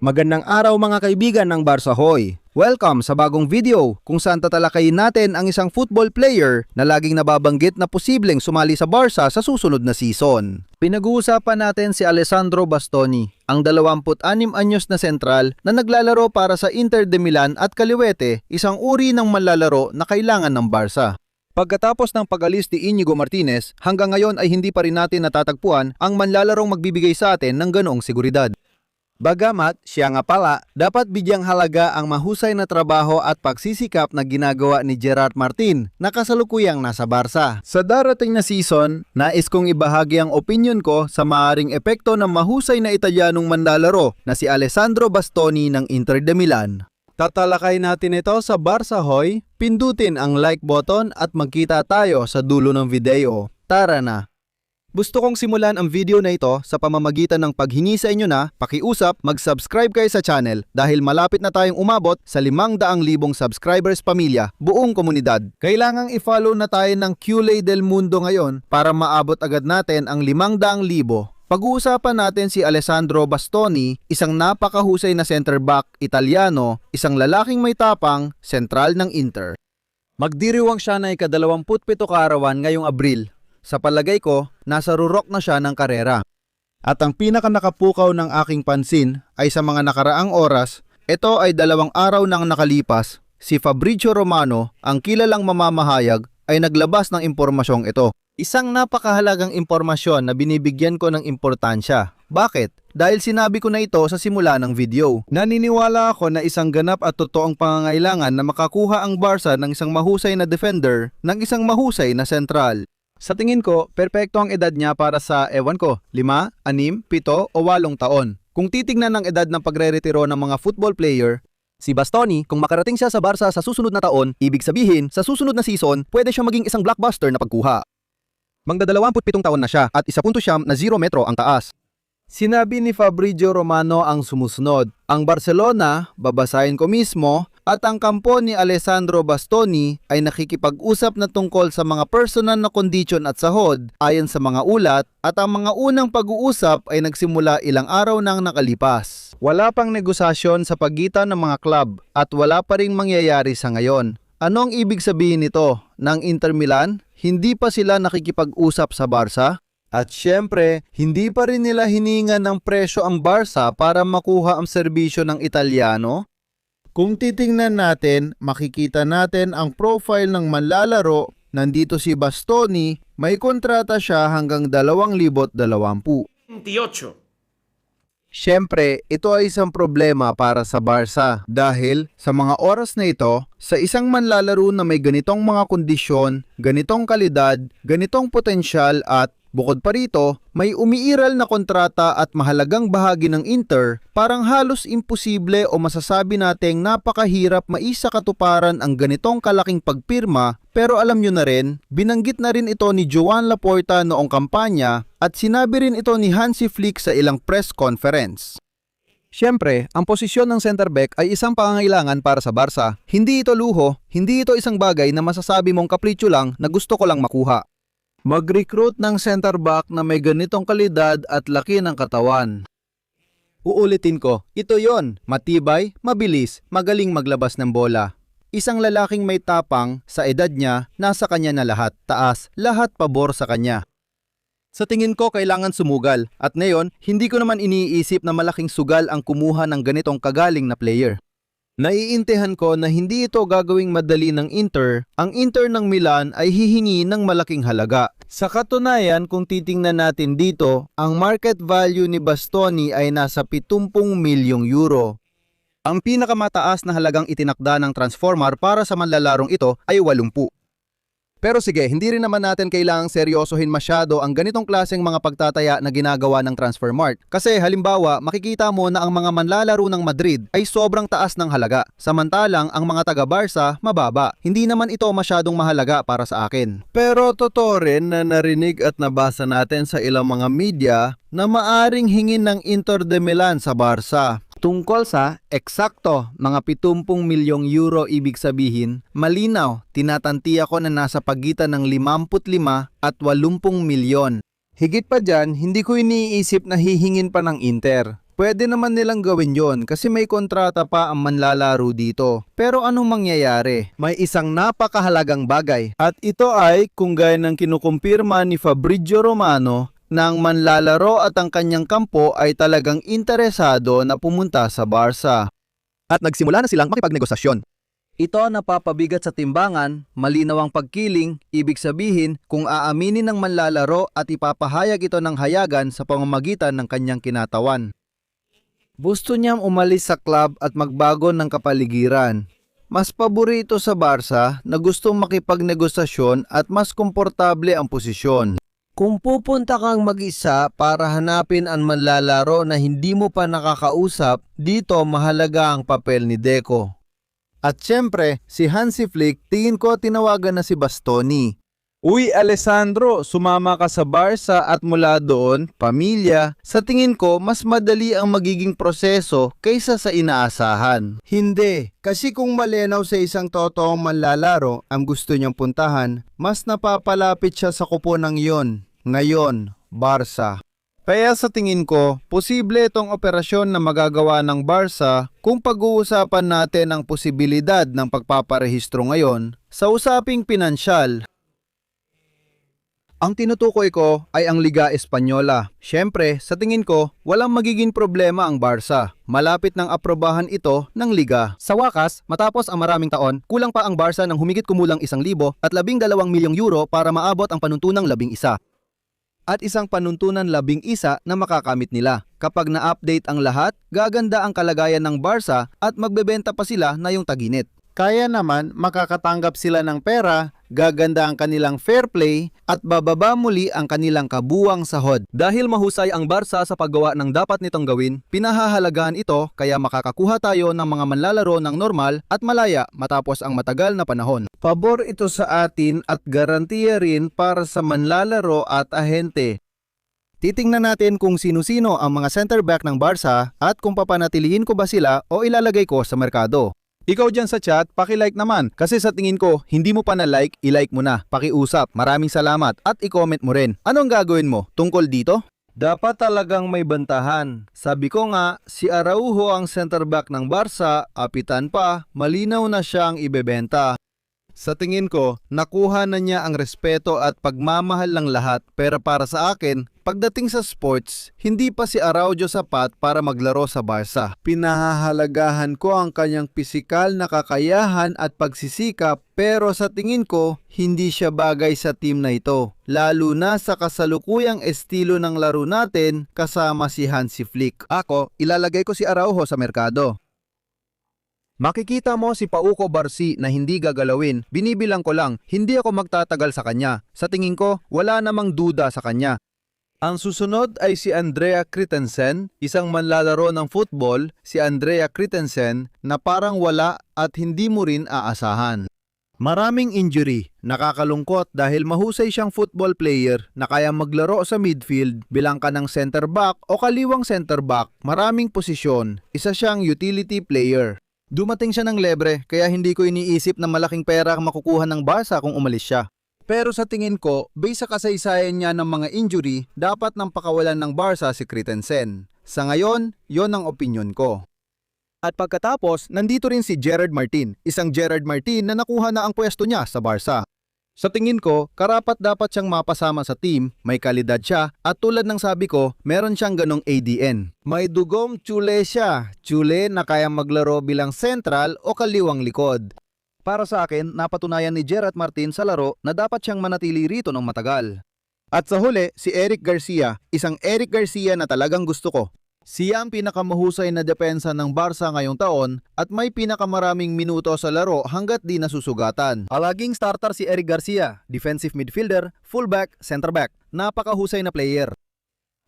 Magandang araw mga kaibigan ng Barca Hoy! Welcome sa bagong video kung saan tatalakayin natin ang isang football player na laging nababanggit na posibleng sumali sa Barca sa susunod na season. Pinag-uusapan natin si Alessandro Bastoni, ang 26 anyos na sentral na naglalaro para sa Inter de Milan at Kaliwete, isang uri ng manlalaro na kailangan ng Barca. Pagkatapos ng pag-alis ni Inigo Martinez, hanggang ngayon ay hindi pa rin natin natatagpuan ang manlalarong magbibigay sa atin ng ganoong seguridad. Bagamat siya nga pala, dapat bigyang halaga ang mahusay na trabaho at pagsisikap na ginagawa ni Gerard Martin na kasalukuyang nasa Barca. Sa darating na season, nais kong ibahagi ang opinion ko sa maaring epekto ng mahusay na Italianong manlalaro na si Alessandro Bastoni ng Inter de Milan. Tatalakay natin ito sa Barca Hoy, pindutin ang like button at magkita tayo sa dulo ng video. Tara na! Gusto kong simulan ang video na ito sa pamamagitan ng paghingi sa inyo na pakiusap mag-subscribe kayo sa channel dahil malapit na tayong umabot sa 500,000 subscribers pamilya, buong komunidad. Kailangang i-follow na tayo ng QLA del Mundo ngayon para maabot agad natin ang 500,000. Pag-uusapan natin si Alessandro Bastoni, isang napakahusay na center back Italiano, isang lalaking may tapang, sentral ng Inter. Magdiriwang siya na ika-27 kaarawan ngayong Abril. Sa palagay ko, nasa rurok na siya ng karera. At ang pinaka nakapukaw ng aking pansin ay sa mga nakaraang oras, ito ay 2 araw nang nakalipas, si Fabrizio Romano, ang kilalang mamamahayag, ay naglabas ng impormasyong ito. Isang napakahalagang impormasyon na binibigyan ko ng importansya. Bakit? Dahil sinabi ko na ito sa simula ng video. Naniniwala ako na isang ganap at totoong pangangailangan na makakuha ang Barca ng isang mahusay na defender ng isang mahusay na sentral. Sa tingin ko, perpekto ang edad niya para sa, 5, 6, 7 o 8 taon. Kung titignan ng edad ng pagre-retiro ng mga football player, si Bastoni, kung makarating siya sa Barca sa susunod na taon, ibig sabihin, sa susunod na season, pwede siya maging isang blockbuster na pagkuha. Magda 27 taon na siya at 1.0 na 0 metro ang taas. Sinabi ni Fabrizio Romano ang sumusunod, ang Barcelona, babasahin ko mismo, at ang kampo ni Alessandro Bastoni ay nakikipag-usap na tungkol sa mga personal na kondisyon at sahod ayon sa mga ulat at ang mga unang pag-uusap ay nagsimula ilang araw nang nakalipas. Wala pang negosasyon sa pagitan ng mga club at wala pa ring mangyayari sa ngayon. Ano ang ibig sabihin nito? Ng Inter Milan, hindi pa sila nakikipag-usap sa Barca? At syempre, hindi pa rin nila hiningan ng presyo ang Barca para makuha ang serbisyo ng Italiano? Kung titingnan natin, makikita natin ang profile ng manlalaro. Nandito si Bastoni, may kontrata siya hanggang 2020. 28. Siyempre, ito ay isang problema para sa Barca dahil sa mga oras na ito, sa isang manlalaro na may ganitong mga kondisyon, ganitong kalidad, ganitong potensyal at bukod pa rito, may umiiral na kontrata at mahalagang bahagi ng Inter, parang halos imposible o masasabi nating napakahirap maisakatuparan ang ganitong kalaking pagpirma. Pero alam nyo na rin, binanggit na rin ito ni Joan Laporta noong kampanya at sinabi rin ito ni Hansi Flick sa ilang press conference. Siyempre, ang posisyon ng center back ay isang pangangailangan para sa Barca. Hindi ito luho, hindi ito isang bagay na masasabi mong kapritsyo lang na gusto ko lang makuha. Mag-recruit ng center back na may ganitong kalidad at laki ng katawan. Uulitin ko, ito yon, matibay, mabilis, magaling maglabas ng bola. Isang lalaking may tapang, sa edad niya, nasa kanya na lahat, taas, lahat pabor sa kanya. Sa tingin ko kailangan sumugal, at ngayon, hindi ko naman iniisip na malaking sugal ang kumuha ng ganitong kagaling na player. Naiintihan ko na hindi ito gagawing madali ng Inter, ang Inter ng Milan ay hihingi ng malaking halaga. Sa katunayan, kung titingnan natin dito, ang market value ni Bastoni ay nasa 70 milyong euro. Ang pinakamataas na halagang itinakda ng Transformer para sa manlalarong ito ay 80. Pero sige, hindi rin naman natin kailangang seryosohin masyado ang ganitong klaseng mga pagtataya na ginagawa ng Transfermarkt. Kasi halimbawa, makikita mo na ang mga manlalaro ng Madrid ay sobrang taas ng halaga. Samantalang ang mga taga-Barca, mababa. Hindi naman ito masyadong mahalaga para sa akin. Pero totoo rin na narinig at nabasa natin sa ilang mga media na maaring hingin ng Inter de Milan sa Barca. Tungkol sa eksakto mga 70 milyong euro, ibig sabihin, malinaw, tinatantiya ko na nasa pagitan ng 55 at 80 milyon. Higit pa dyan, hindi ko iniisip na hihingin pa ng Inter. Pwede naman nilang gawin yon kasi may kontrata pa ang manlalaro dito. Pero anong mangyayari? May isang napakahalagang bagay. At ito ay kung gaya ng kinukumpirma ni Fabrizio Romano na ang manlalaro at ang kanyang kampo ay talagang interesado na pumunta sa Barca. At nagsimula na silang makipagnegosasyon. Ito napapabigat sa timbangan, malinaw ang pagkiling, ibig sabihin kung aaminin ng manlalaro at ipapahayag ito ng hayagan sa pamamagitan ng kanyang kinatawan. Gusto niyang umalis sa club at magbago ng kapaligiran. Mas paborito sa Barca na gustong makipagnegosasyon at mas komportable ang posisyon. Kung pupunta kang mag-isa para hanapin ang manlalaro na hindi mo pa nakakausap, dito mahalaga ang papel ni Deco. At syempre, si Hansi Flick, tingin ko tinawagan na si Bastoni. Uy Alessandro, sumama ka sa Barca at mula doon, pamilya, sa tingin ko mas madali ang magiging proseso kaysa sa inaasahan. Hindi, kasi kung malinaw sa isang totoong manlalaro ang gusto niyang puntahan, mas napapalapit siya sa kuponang yon. Ngayon, Barca. Kaya sa tingin ko, posible itong operasyon na magagawa ng Barca kung pag-uusapan natin ang posibilidad ng pagpaparehistro ngayon sa usaping pinansyal. Ang tinutukoy ko ay ang Liga Espanyola. Siyempre, sa tingin ko, walang magiging problema ang Barca. Malapit ng aprobahan ito ng Liga. Sa wakas, matapos ang maraming taon, kulang pa ang Barca ng humigit kumulang 1,000 at 12 milyong euro para maabot ang panuntunang 11. At isang panuntunan 11 na makakamit nila. Kapag na-update ang lahat, gaganda ang kalagayan ng Barca at magbebenta pa sila na yung taginit. Kaya naman makakatanggap sila ng pera, gaganda ang kanilang fair play at bababa muli ang kanilang kabuwang sahod. Dahil mahusay ang Barca sa paggawa ng dapat nitong gawin, pinahahalagahan ito kaya makakakuha tayo ng mga manlalaro ng normal at malaya matapos ang matagal na panahon. Pabor ito sa atin at garantiya rin para sa manlalaro at ahente. Titingnan natin kung sino-sino ang mga center back ng Barca at kung papanatilihin ko ba sila o ilalagay ko sa merkado. Ikaw dyan sa chat, paki-like naman kasi sa tingin ko, hindi mo pa na-like, i-like mo na. Pakiusap, maraming salamat at i-comment mo rin. Anong gagawin mo tungkol dito? Dapat talagang may bantahan. Sabi ko nga, si Araujo ang center back ng Barca, apitan pa, malinaw na siyang ibebenta. Sa tingin ko, nakuha na niya ang respeto at pagmamahal ng lahat pero para sa akin, pagdating sa sports, hindi pa si Araujo sapat para maglaro sa Barca. Pinahahalagahan ko ang kanyang pisikal na kakayahan at pagsisikap pero sa tingin ko, hindi siya bagay sa team na ito. Lalo na sa kasalukuyang estilo ng laro natin kasama si Hansi Flick. Ako, ilalagay ko si Araujo sa merkado. Makikita mo si Pauco Barsi na hindi gagalawin, binibilang ko lang, hindi ako magtatagal sa kanya. Sa tingin ko, wala namang duda sa kanya. Ang susunod ay si Andrea Christensen, isang manlalaro ng football, si Andrea Christensen na parang wala at hindi mo rin aasahan. Maraming injury, nakakalungkot dahil mahusay siyang football player na kaya maglaro sa midfield, bilang ka ng center back o kaliwang center back, maraming posisyon, isa siyang utility player. Dumating siya ng lebre kaya hindi ko iniisip na malaking pera ang makukuha ng Barca kung umalis siya. Pero sa tingin ko, base sa kasaysayan niya ng mga injury, dapat nang pakawalan ng Barca si Christensen. Sa ngayon, yon ang opinyon ko. At pagkatapos, nandito rin si Gerard Martin, isang Gerard Martin na nakuha na ang pwesto niya sa Barca. Sa tingin ko, karapat dapat siyang mapasama sa team, may kalidad siya, at tulad ng sabi ko, meron siyang ganong ADN. May dugong tsule siya, tsule na kaya maglaro bilang sentral o kaliwang likod. Para sa akin, napatunayan ni Gerard Martin sa laro na dapat siyang manatili rito ng matagal. At sa huli, si Eric Garcia, isang Eric Garcia na talagang gusto ko. Siya ang pinakamahusay na depensa ng Barca ngayong taon at may pinakamaraming minuto sa laro hanggat di nasusugatan. Palaging starter si Eric Garcia, defensive midfielder, fullback, center back. Napakahusay na player.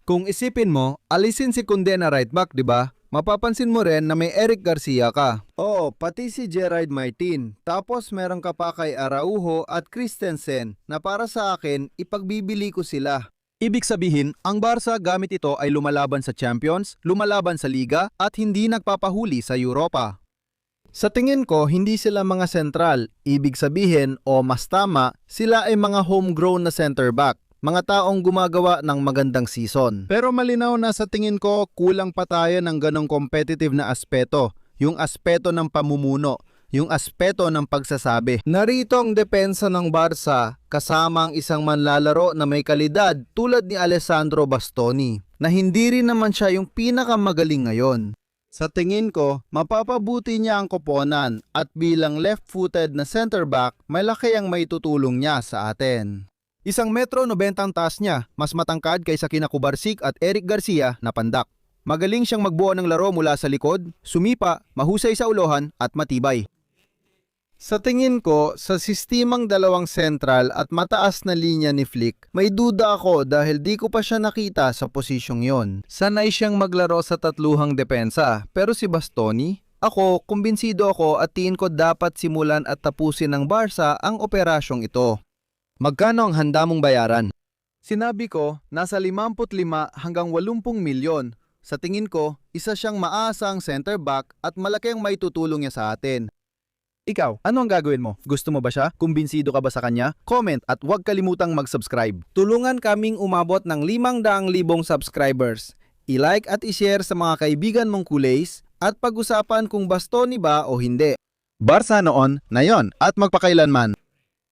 Kung isipin mo, alisin si Koundé na right back, di ba? Mapapansin mo rin na may Eric Garcia ka. Oo, pati si Gerard Martin. Tapos meron ka pa kay Araujo at Christensen na para sa akin, ipagbibili ko sila. Ibig sabihin, ang Barca gamit ito ay lumalaban sa Champions, lumalaban sa Liga at hindi nagpapahuli sa Europa. Sa tingin ko, hindi sila mga sentral. Ibig sabihin o mas tama, sila ay mga homegrown na center back. mga taong gumagawa ng magandang season. Pero malinaw na sa tingin ko, kulang pa tayo ng ganong competitive na aspeto. Yung aspeto ng pamumuno, yung aspeto ng pagsasabi. Narito ang depensa ng Barca kasama ang isang manlalaro na may kalidad tulad ni Alessandro Bastoni, na hindi rin naman siya yung pinakamagaling ngayon. Sa tingin ko, mapapabuti niya ang koponan at bilang left-footed na center back, malaki ang maitutulong niya sa atin. 1 metro 90 ang taas niya, mas matangkad kaysa kina Kubarsik at Eric Garcia na pandak. Magaling siyang magbuo ng laro mula sa likod, sumipa, mahusay sa ulohan at matibay. Sa tingin ko, sa sistemang dalawang sentral at mataas na linya ni Flick, may duda ako dahil di ko pa siya nakita sa posisyong yon. Sanay siyang maglaro sa tatluhang depensa, pero si Bastoni? Ako, kumbinsido ako at tingin ko dapat simulan at tapusin ng Barca ang operasyong ito. Magkano ang handa mong bayaran? Sinabi ko, nasa 55 hanggang 80 milyon. Sa tingin ko, isa siyang maasang center back at malaki ang maitutulong niya sa atin. Ikaw, ano ang gagawin mo? Gusto mo ba siya? Kumbinsido ka ba sa kanya? Comment at huwag kalimutang mag-subscribe. Tulungan kaming umabot ng 500,000 subscribers. I-like at i-share sa mga kaibigan mong kulays at pag-usapan kung Bastoni ba o hindi. Barca noon, na yon at magpakailanman.